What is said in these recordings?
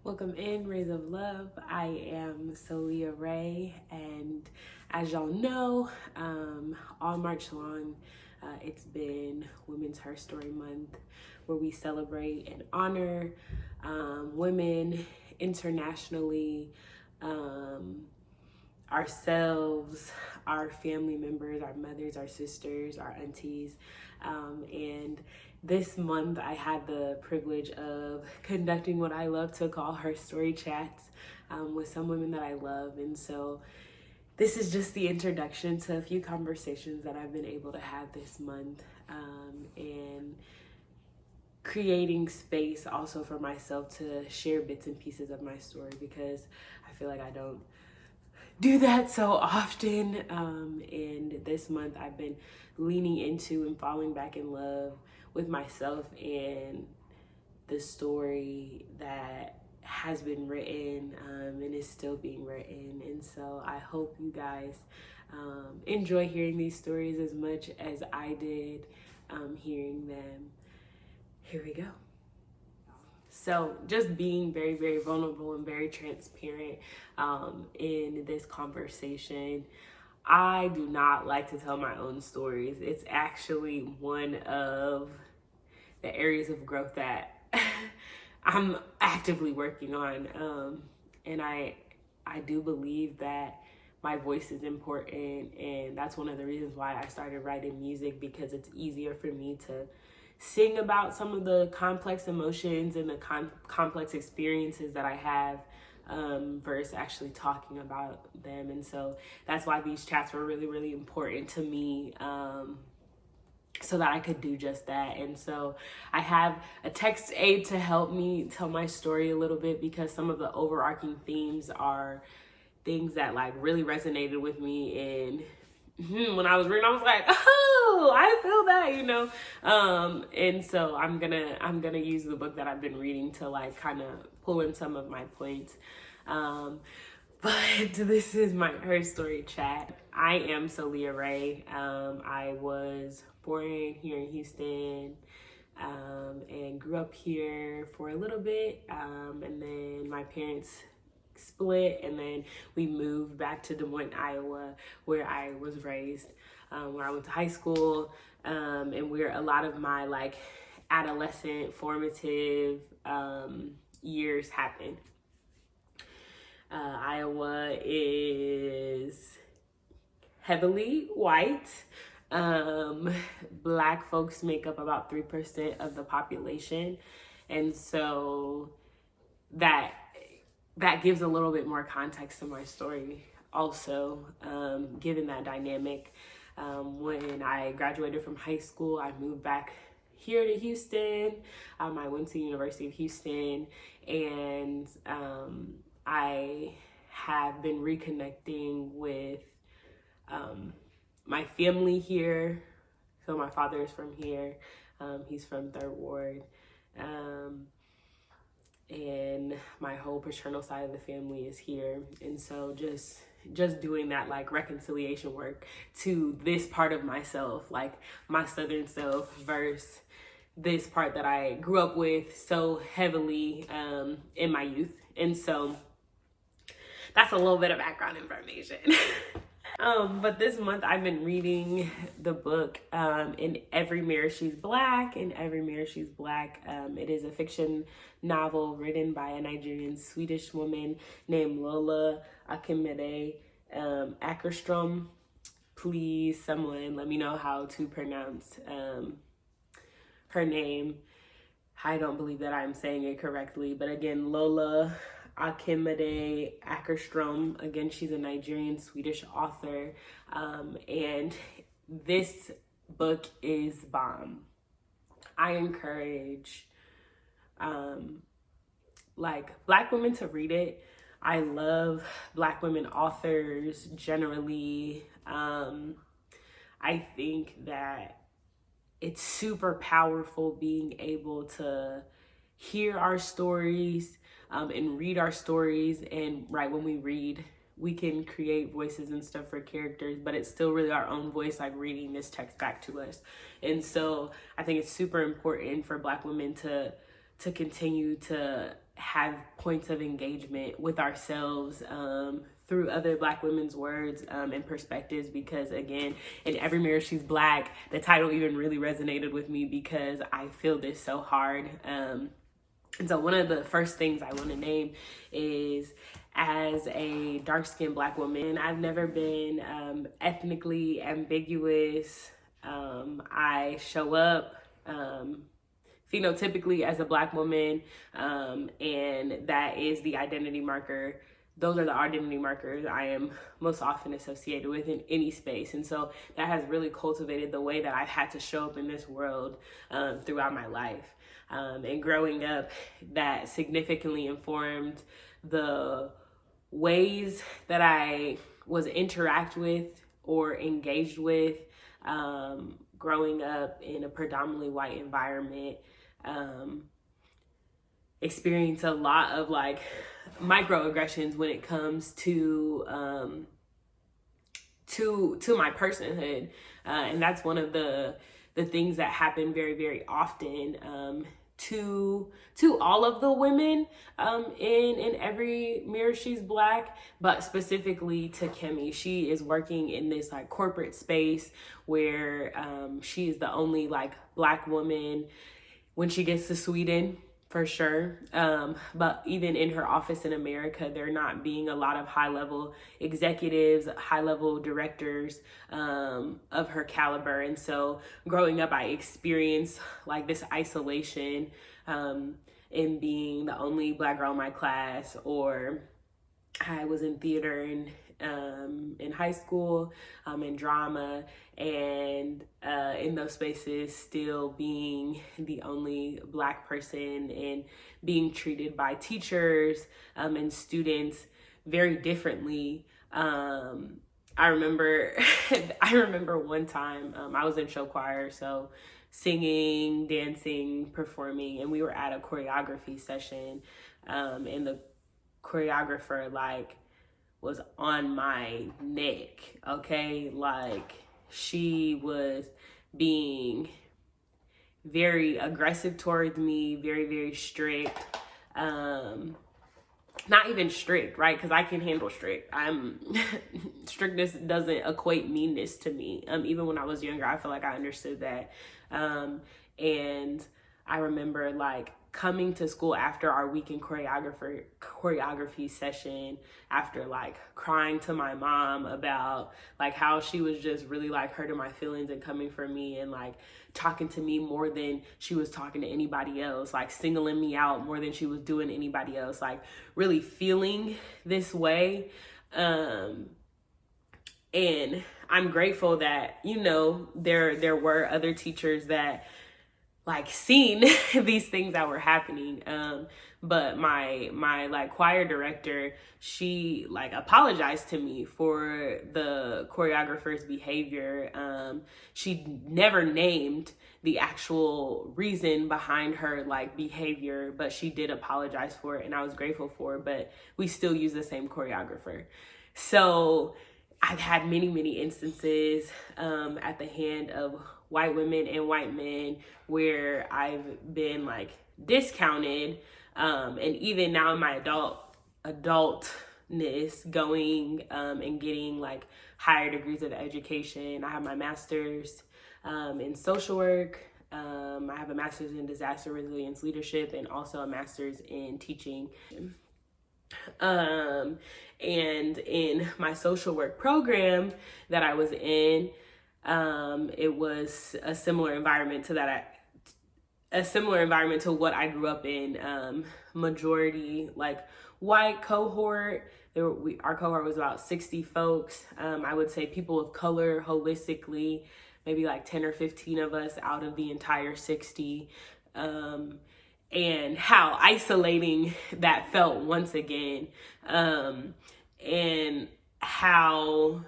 Welcome in, Raez of Love. I am Soulliaa Rae, and as y'all know, all March long, it's been Women's Herstory Month, where we celebrate and honor women internationally, ourselves, our family members, our mothers, our sisters, our aunties. And this month I had the privilege of conducting what I love to call Herstory chats with some women that I love. And so this is just the introduction to a few conversations that I've been able to have this month, and creating space also for myself to share bits and pieces of my story, because I feel like I don't do that so often. And this month I've been leaning into and falling back in love with myself and the story that has been written, and is still being written. And so I hope you guys enjoy hearing these stories as much as I did hearing them. Here we go. So just being very, very vulnerable and very transparent in this conversation. I do not like to tell my own stories. It's actually one of the areas of growth that I'm actively working on. And I do believe that my voice is important, and that's one of the reasons why I started writing music, because it's easier for me to sing about some of the complex emotions and the complex experiences that I have, versus actually talking about them. And so that's why these chats were really, really important to me, so that I could do just that. And so I have a text aid to help me tell my story a little bit, because some of the overarching themes are things that like really resonated with me. And when I was reading, I was like, oh, I feel that, you know. And so I'm gonna use the book that I've been reading to like kind of pull in some of my points. But this is my Herstory chat. I am Soulliaa Rae. I was born here in Houston, and grew up here for a little bit, and then my parents split, and then we moved back to Des Moines, Iowa, where I was raised, where I went to high school, and where a lot of my like adolescent formative years happened. Iowa is heavily white. Black folks make up about 3% of the population, and so that gives a little bit more context to my story also, given that dynamic. When I graduated from high school, I moved back here to Houston. I went to the University of Houston, and I have been reconnecting with my family here. So my father is from here. He's from Third Ward. And my whole paternal side of the family is here. And so just doing that like reconciliation work to this part of myself, like my Southern self, versus this part that I grew up with so heavily in my youth. And so that's a little bit of background information. But this month I've been reading the book, In Every Mirror She's Black. In Every Mirror She's Black. It is a fiction novel written by a Nigerian Swedish woman named Soulliaa Rae. Please, someone let me know how to pronounce her name. I don't believe that I'm saying it correctly, but again, Soulliaa Rae. Again, she's a Nigerian Swedish author, and this book is bomb. I encourage like Black women to read it. I love Black women authors generally. I think that it's super powerful being able to hear our stories, and read our stories. And right, when we read, we can create voices and stuff for characters, but it's still really our own voice, like reading this text back to us. And so I think it's super important for Black women to to continue to have points of engagement with ourselves through other Black women's words and perspectives, because again, in Every Mirror She's Black, the title even really resonated with me because I feel this so hard. And so one of the first things I want to name is, as a dark-skinned Black woman, I've never been ethnically ambiguous. I show up phenotypically as a Black woman, and that is the identity marker. Those are the identity markers I am most often associated with in any space. And so that has really cultivated the way that I've had to show up in this world throughout my life. And growing up, that significantly informed the ways that I was interact with or engaged with, growing up in a predominantly white environment. Experience a lot of like microaggressions when it comes to my personhood, and that's one of the things that happen very, very often to all of the women in Every Mirror She's Black, but specifically to Kimmy. She is working in this like corporate space where she is the only like Black woman when she gets to Sweden, for sure. But even in her office in America, there not being a lot of high-level executives, high-level directors of her caliber. And so growing up, I experienced like this isolation in being the only Black girl in my class, or I was in theater in high school, in drama, and in those spaces still being the only Black person and being treated by teachers and students very differently. I remember one time I was in show choir, so singing, dancing, performing, and we were at a choreography session, and the choreographer like was on my neck, okay? Like, she was being very aggressive towards me, very, very strict. Not even strict, right? Because I can handle strict. Strictness doesn't equate meanness to me. Even when I was younger, I feel like I understood that. And I remember like coming to school after our weekend choreography session, after like crying to my mom about like how she was just really like hurting my feelings and coming for me and like talking to me more than she was talking to anybody else, like singling me out more than she was doing anybody else, like really feeling this way. And I'm grateful that, you know, there were other teachers that like seen these things that were happening. But my like choir director, she like apologized to me for the choreographer's behavior. She never named the actual reason behind her like behavior, but she did apologize for it, and I was grateful for it. But we still use the same choreographer. So I've had many, many instances at the hand of white women and white men where I've been like discounted, and even now in my adultness, going and getting like higher degrees of education. I have my master's in social work. I have a master's in disaster resilience leadership, and also a master's in teaching. And in my social work program that I was in, it was a similar environment to what I grew up in. Majority like white cohort. Our cohort was about 60 folks. I would say people of color holistically, maybe like 10 or 15 of us out of the entire 60. And how isolating that felt once again, and how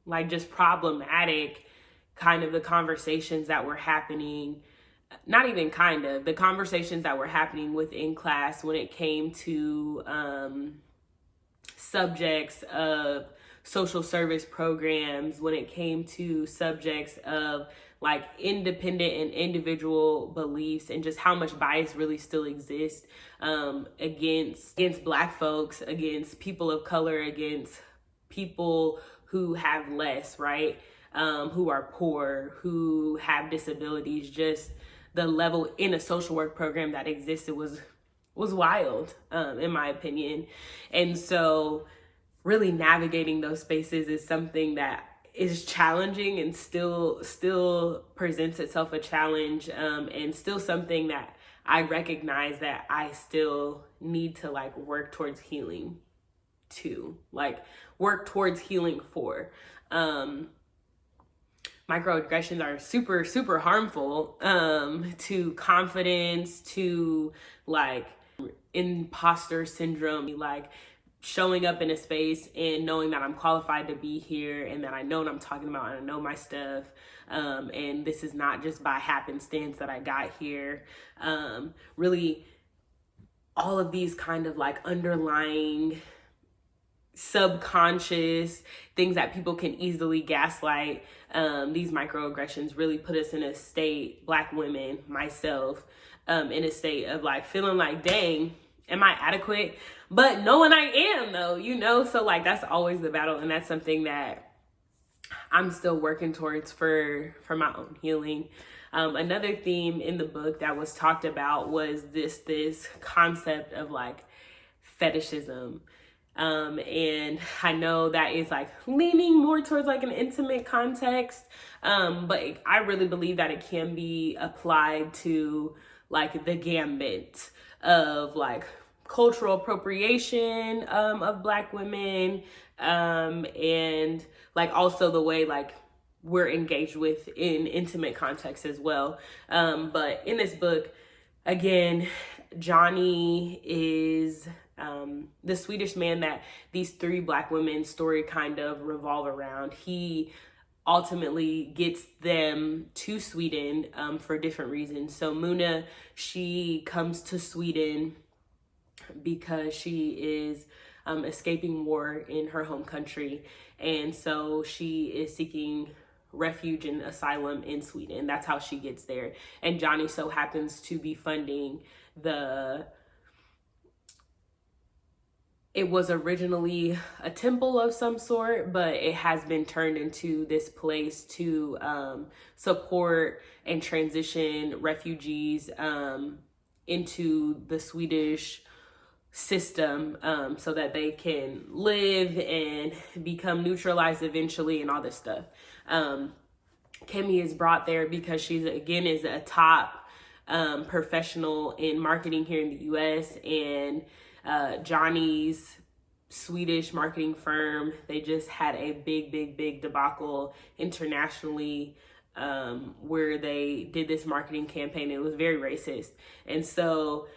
like just problematic kind of the conversations that were happening, not even kind of, the conversations that were happening within class when it came to subjects of social service programs, when it came to subjects of like independent and individual beliefs, and just how much bias really still exists against Black folks, against people of color, against people who have less, right? Who are poor, who have disabilities. Just the level in a social work program that existed was wild, in my opinion. And so really navigating those spaces is something that is challenging and still presents itself a challenge, and still something that I recognize that I still need to like work towards healing to, like work towards healing for. Microaggressions are super harmful to confidence, to like imposter syndrome, like showing up in a space and knowing that I'm qualified to be here, and that I know what I'm talking about, and I know my stuff, and this is not just by happenstance that I got here. Really all of these kind of like underlying subconscious things that people can easily gaslight. These microaggressions really put us in a state, Black women, myself, in a state of like feeling like, dang, am I adequate? But knowing I am though, you know? So like, that's always the battle. And that's something that I'm still working towards for my own healing. Another theme in the book that was talked about was this concept of like fetishism. And I know that is like leaning more towards like an intimate context. But I really believe that it can be applied to like the gambit of like cultural appropriation, of Black women, and like also the way like we're engaged with in intimate context as well. But in this book, again, Johnny is the Swedish man that these three Black women's story kind of revolve around. He ultimately gets them to Sweden for different reasons. So Muna, she comes to Sweden because she is escaping war in her home country. And so she is seeking refuge and asylum in Sweden. That's how she gets there. And Johnny so happens to be funding it was originally a temple of some sort, but it has been turned into this place to support and transition refugees into the Swedish system, so that they can live and become neutralized eventually and all this stuff. Kimmy is brought there because she's, again, is a top professional in marketing here in the US, and Johnny's Swedish marketing firm, they just had a big debacle internationally, where they did this marketing campaign. It was very racist. And so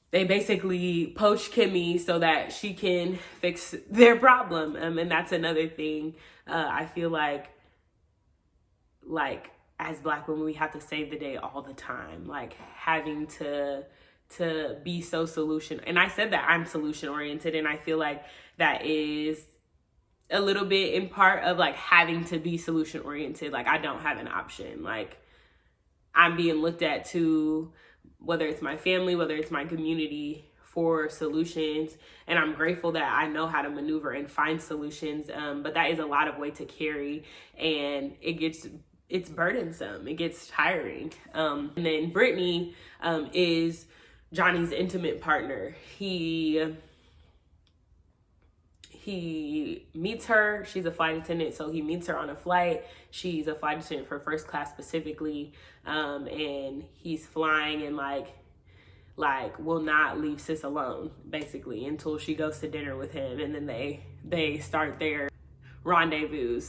they basically poached Kimmy so that she can fix their problem. And that's another thing. I feel like as Black women, we have to save the day all the time, like having to be so solution. And I said that I'm solution oriented, and I feel like that is a little bit in part of like having to be solution oriented. Like I don't have an option. Like I'm being looked at to, whether it's my family, whether it's my community, for solutions. And I'm grateful that I know how to maneuver and find solutions. But that is a lot of weight to carry, and it's burdensome. It gets tiring. And then Brittany is Johnny's intimate partner. He meets her. She's a flight attendant, so he meets her on a flight. She's a flight attendant for first class specifically, and he's flying and like will not leave sis alone basically until she goes to dinner with him, and then they start their rendezvous.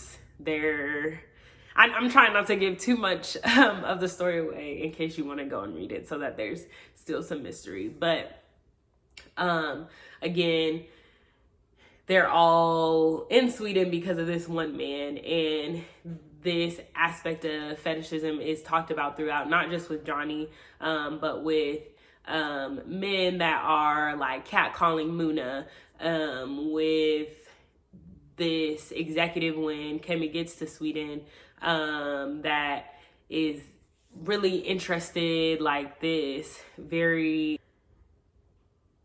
I'm trying not to give too much of the story away in case you want to go and read it, so that there's still some mystery. But again, they're all in Sweden because of this one man, and this aspect of fetishism is talked about throughout, not just with Johnny, but with men that are like catcalling Muna, with this executive when Kemi gets to Sweden, that is really interested, like this very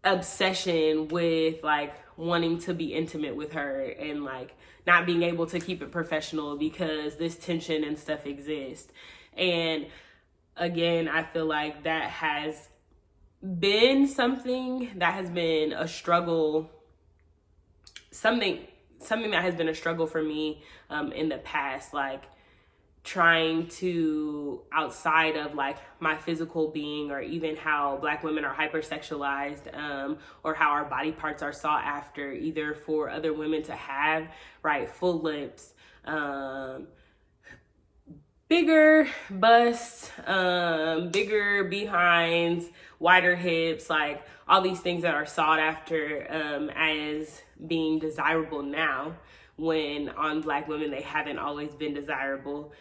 obsession with like wanting to be intimate with her and like not being able to keep it professional because this tension and stuff exists. And again, I feel like that has been something that has been a struggle, something that has been a struggle for me in the past, like trying to, outside of like my physical being, or even how Black women are hypersexualized, or how our body parts are sought after, either for other women to have, right? Full lips, bigger busts, bigger behinds, wider hips, like all these things that are sought after as being desirable now, when on Black women they haven't always been desirable.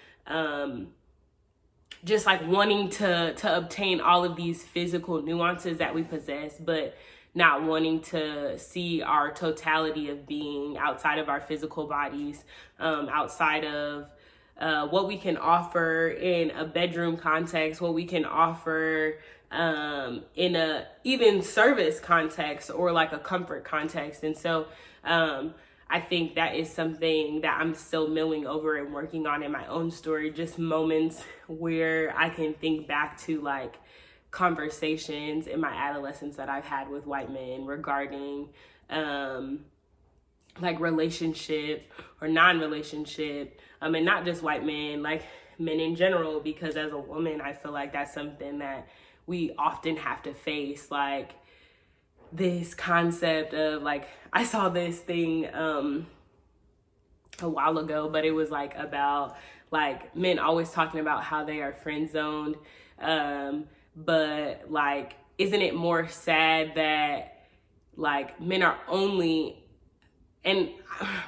Just like wanting to obtain all of these physical nuances that we possess, but not wanting to see our totality of being outside of our physical bodies, outside of what we can offer in a bedroom context, what we can offer in a even service context, or like a comfort context. And so I think that is something that I'm still milling over and working on in my own story. Just moments where I can think back to like conversations in my adolescence that I've had with white men regarding like relationship or non-relationship, and not just white men, like men in general, because as a woman, I feel like that's something that we often have to face, like this concept of like, I saw this thing a while ago, but it was like about like men always talking about how they are friend zoned, but like, isn't it more sad that like men are only, and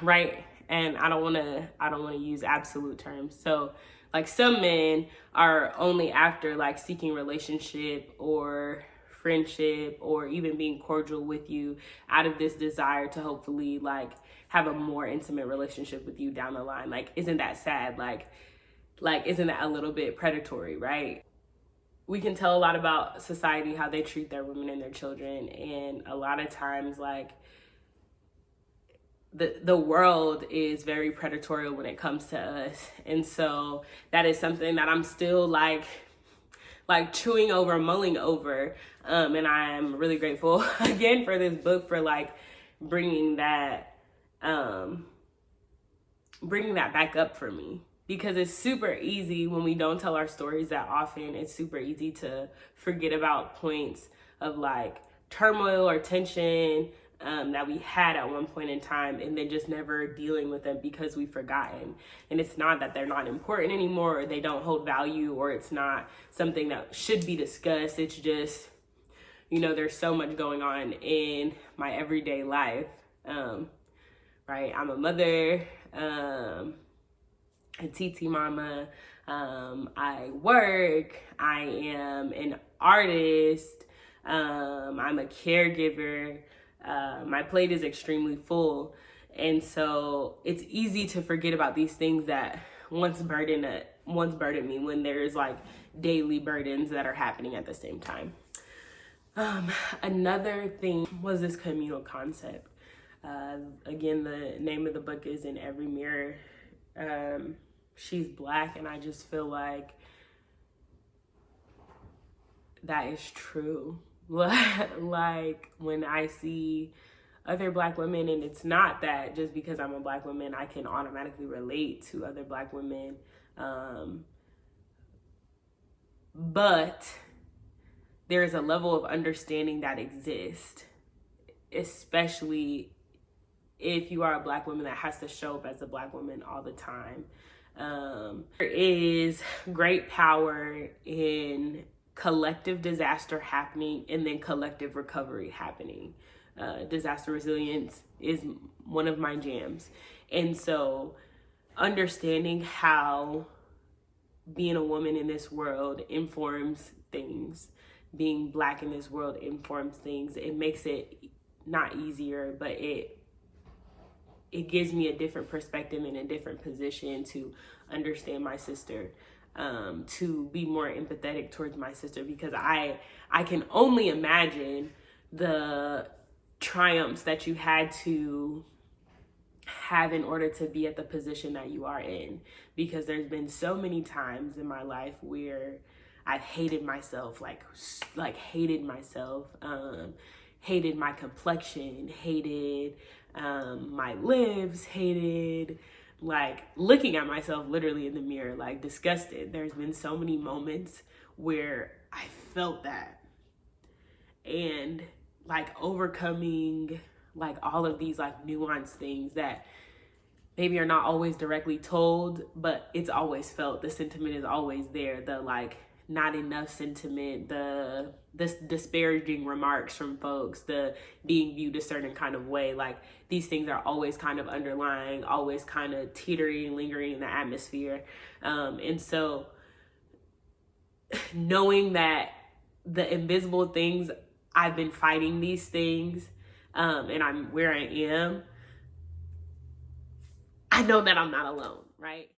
right, and I don't want to use absolute terms, so like some men are only after like seeking relationship or friendship or even being cordial with you out of this desire to hopefully like have a more intimate relationship with you down the line. Like, isn't that sad? Like isn't that a little bit predatory, right? We can tell a lot about society, how they treat their women and their children, and a lot of times like the world is very predatory when it comes to us. And so that is something that I'm still like chewing over, mulling over. And I'm really grateful again for this book, for like bringing that back up for me, because it's super easy when we don't tell our stories that often. It's super easy to forget about points of like turmoil or tension that we had at one point in time, and then just never dealing with them because we've forgotten. And it's not that they're not important anymore, or they don't hold value, or it's not something that should be discussed. It's just, you know, there's so much going on in my everyday life, right? I'm a mother, a TT mama, I work, I am an artist, I'm a caregiver. My plate is extremely full. And so it's easy to forget about these things that once burdened me, when there's like daily burdens that are happening at the same time. Another thing was this communal concept. Again, the name of the book is In Every Mirror. She's Black, and I just feel like that is true. Like when I see other Black women, and it's not that just because I'm a Black woman I can automatically relate to other Black women, but there's a level of understanding that exists, especially if you are a Black woman that has to show up as a Black woman all the time. There is great power in collective disaster happening and then collective recovery happening. Disaster resilience is one of my jams. And so understanding how being a woman in this world informs things, being Black in this world informs things, it makes it not easier, but it gives me a different perspective and a different position to understand my sister. to be more empathetic towards my sister, because I can only imagine the triumphs that you had to have in order to be at the position that you are in, because there's been so many times in my life where I've hated myself, like hated myself, hated my complexion, hated my lips, hated like looking at myself literally in the mirror, like disgusted. There's been so many moments where I felt that, and like overcoming like all of these like nuanced things that maybe are not always directly told, but it's always felt. The sentiment is always there. The like not enough sentiment, the this disparaging remarks from folks, the being viewed a certain kind of way. Like these things are always kind of underlying, always kind of teetering, lingering in the atmosphere. And so knowing that the invisible things, I've been fighting these things, and I'm where I am, I know that I'm not alone, right?